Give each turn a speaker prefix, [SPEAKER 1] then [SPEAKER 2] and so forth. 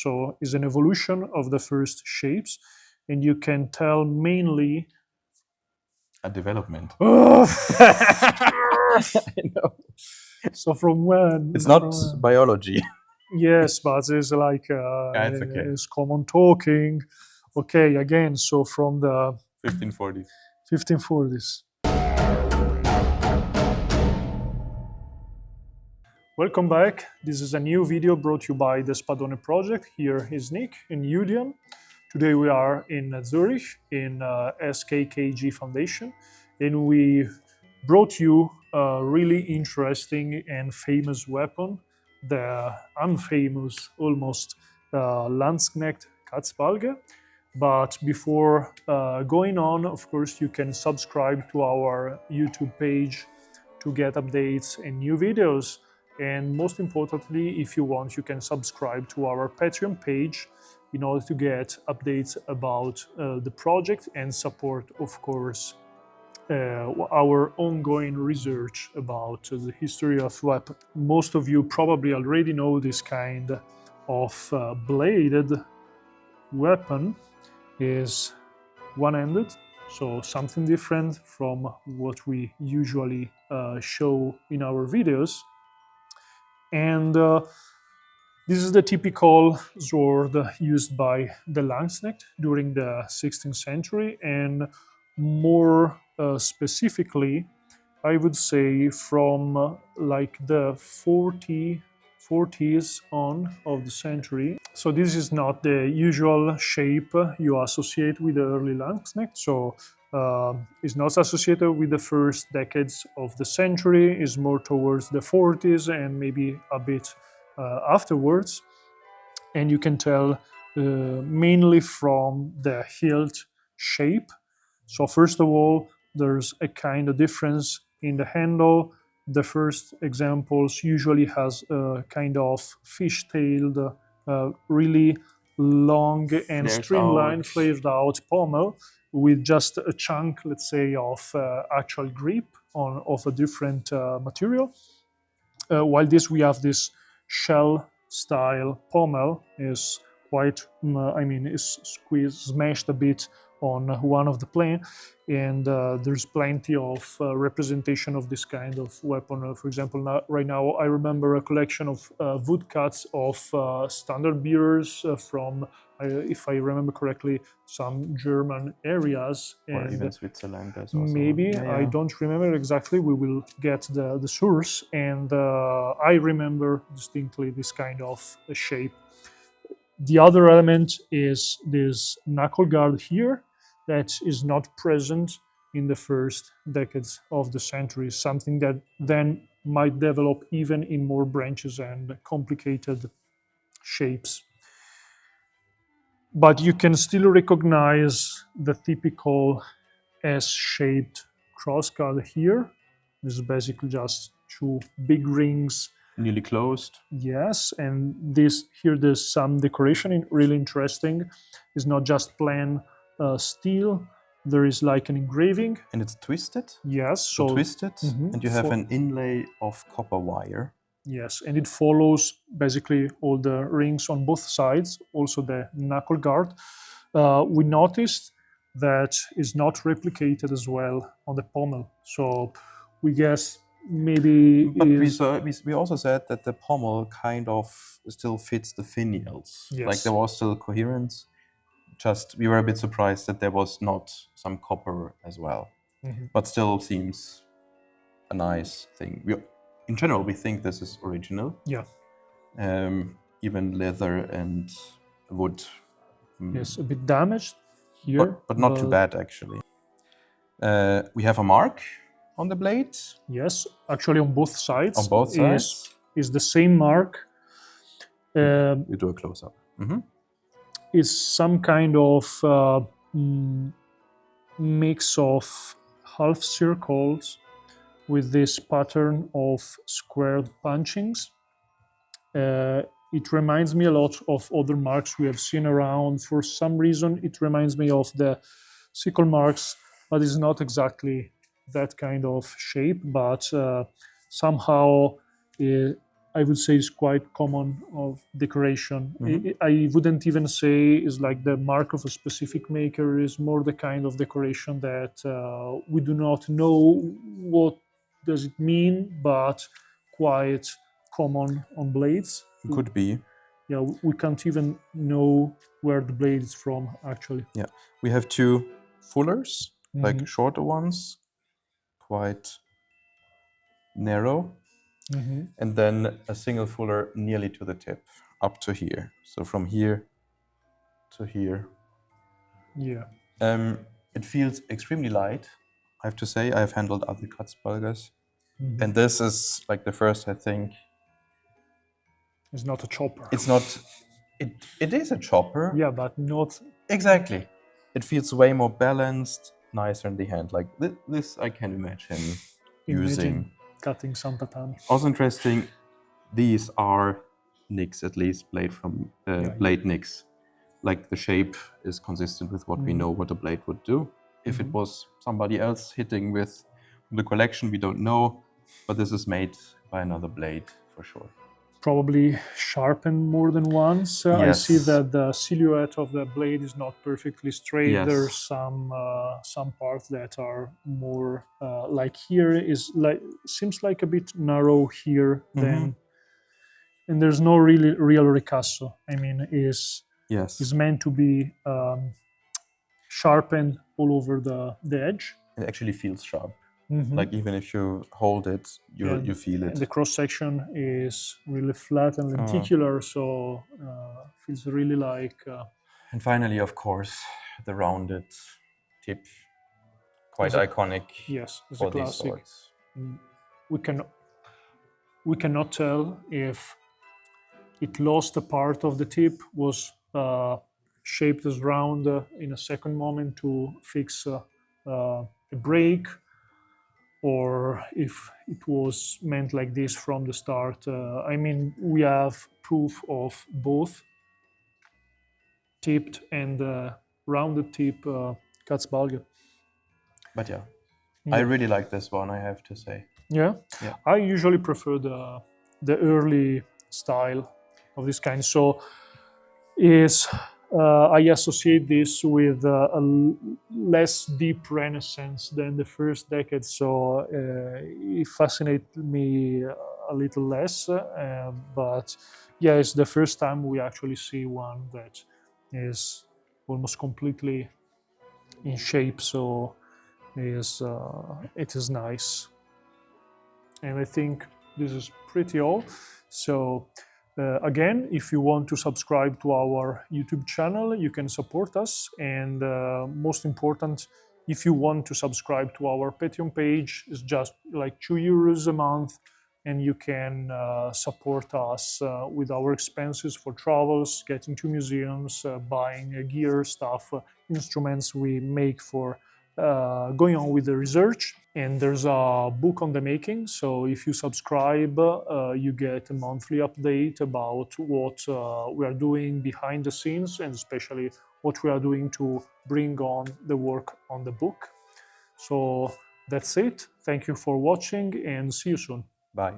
[SPEAKER 1] so it's an evolution of the first shapes, and you can tell mainly
[SPEAKER 2] A development.
[SPEAKER 1] I know. So from when
[SPEAKER 2] It's not biology.
[SPEAKER 1] yes, but it's like
[SPEAKER 2] it's okay.
[SPEAKER 1] it's common talking. Okay, again, so from the
[SPEAKER 2] 1540s.
[SPEAKER 1] 1540s. Welcome back. This is a new video brought to you by the Spadone project. Here is Nick in Udian. Today we are in Zurich in SKKG Foundation, and we brought you a really interesting and famous weapon, the unfamous almost Landsknecht Katzbalger. But before going on, of course, you can subscribe to our YouTube page to get updates and new videos. And most importantly, if you want, you can subscribe to our Patreon page in order to get updates about the project and support, of course, our ongoing research about the history of weapon. Most of you probably already know this kind of bladed weapon is one-handed, so something different from what we usually show in our videos. And this is the typical sword used by the Landsknecht during the 16th century, and more specifically, I would say from like the 40s on of the century. So this is not the usual shape you associate with the early Landsknecht. So is not associated with the first decades of the century, is more towards the 40s and maybe a bit afterwards. And you can tell mainly from the hilt shape. So first of all, there's a kind of difference in the handle. The first examples usually has a kind of fish-tailed, really long and streamlined, flared out pommel, with just a chunk, let's say, of actual grip of a different material. While this, we have this shell-style pommel, is quite, is smashed a bit on one of the plane, and there's plenty of representation of this kind of weapon. For example, right now I remember a collection of woodcuts of standard bearers from, if I remember correctly, some German areas.
[SPEAKER 2] Or even Switzerland.
[SPEAKER 1] Maybe, yeah. I don't remember exactly. We will get the source, and I remember distinctly this kind of shape. The other element is this knuckle guard here that is not present in the first decades of the century, something that then might develop even in more branches and complicated shapes. But you can still recognize the typical S-shaped crossguard here. This is basically just two big rings.
[SPEAKER 2] Nearly closed.
[SPEAKER 1] Yes, and this here there's some decoration, really interesting. It's not just plain steel. There is like an engraving.
[SPEAKER 2] And it's twisted?
[SPEAKER 1] Yes.
[SPEAKER 2] So twisted, and you have an inlay of copper wire.
[SPEAKER 1] Yes, and it follows basically all the rings on both sides, also the knuckle guard. We noticed that is not replicated as well on the pommel. So we guess maybe.
[SPEAKER 2] But we also said that the pommel kind of still fits the finials.
[SPEAKER 1] Yes.
[SPEAKER 2] Like there was still coherence. Just we were a bit surprised that there was not some copper as well. But still seems a nice thing. In general, we think this is original.
[SPEAKER 1] Yeah.
[SPEAKER 2] Even leather and wood.
[SPEAKER 1] Yes, a bit damaged here.
[SPEAKER 2] But not too bad, actually. We have a mark on the blade.
[SPEAKER 1] Yes, actually on both sides.
[SPEAKER 2] On both sides?
[SPEAKER 1] Is the same mark.
[SPEAKER 2] You do a close-up.
[SPEAKER 1] Is some kind of mix of half circles with this pattern of squared punchings. It reminds me a lot of other marks we have seen around. For some reason, it reminds me of the sickle marks, but it's not exactly that kind of shape, but somehow I would say is quite common of decoration. I wouldn't even say is like the mark of a specific maker. Is more the kind of decoration that we do not know what does it mean, but quite common on blades.
[SPEAKER 2] Could be.
[SPEAKER 1] Yeah, we can't even know where the blade is from actually.
[SPEAKER 2] Yeah, we have two fullers, like shorter ones, quite narrow, and then a single fuller nearly to the tip, up to here. So from here to here.
[SPEAKER 1] Yeah.
[SPEAKER 2] It feels extremely light, I have to say. I have handled other Katzbalgers, and this is like the first, I think.
[SPEAKER 1] It's not a chopper.
[SPEAKER 2] It's not. It is a chopper.
[SPEAKER 1] Yeah, but not
[SPEAKER 2] Exactly. It feels way more balanced, nicer in the hand. Like this, I can imagine using.
[SPEAKER 1] Cutting some tatami.
[SPEAKER 2] Also interesting. These are nicks, at least blade nicks. Like the shape is consistent with what we know what a blade would do. If it was somebody else hitting with the collection, we don't know. But this is made by another blade for sure.
[SPEAKER 1] Probably sharpened more than once.
[SPEAKER 2] Yes.
[SPEAKER 1] I see that the silhouette of the blade is not perfectly straight.
[SPEAKER 2] Yes.
[SPEAKER 1] There's some parts that are more like here is like seems like a bit narrow here. Then, and there's no real ricasso. I mean, is meant to be sharpened all over the edge.
[SPEAKER 2] It actually feels sharp. Like even if you hold it, you feel it.
[SPEAKER 1] And the cross section is really flat and lenticular, so feels really like.
[SPEAKER 2] And finally, of course, the rounded tip, quite iconic.
[SPEAKER 1] Yes, it's
[SPEAKER 2] for
[SPEAKER 1] a classic.
[SPEAKER 2] These swords.
[SPEAKER 1] We cannot tell if it lost a part of the tip, was shaped as round in a second moment to fix a break, or if it was meant like this from the start. I mean, we have proof of both tipped and rounded tip Katzbalger.
[SPEAKER 2] But yeah, I really like this one, I have to say.
[SPEAKER 1] Yeah? I usually prefer the early style of this kind. So I associate this with a less deep renaissance than the first decade, so it fascinates me a little less. But yeah, it's the first time we actually see one that is almost completely in shape, so it is nice. And I think this is pretty all. So again, if you want to subscribe to our YouTube channel, you can support us. And most important, if you want to subscribe to our Patreon page, it's just like €2 a month. And you can support us with our expenses for travels, getting to museums, buying gear, stuff, instruments we make for going on with the research. And there's a book on the making, so if you subscribe, you get a monthly update about what we are doing behind the scenes, and especially what we are doing to bring on the work on the book. So that's it. Thank you for watching, and see you soon.
[SPEAKER 2] Bye.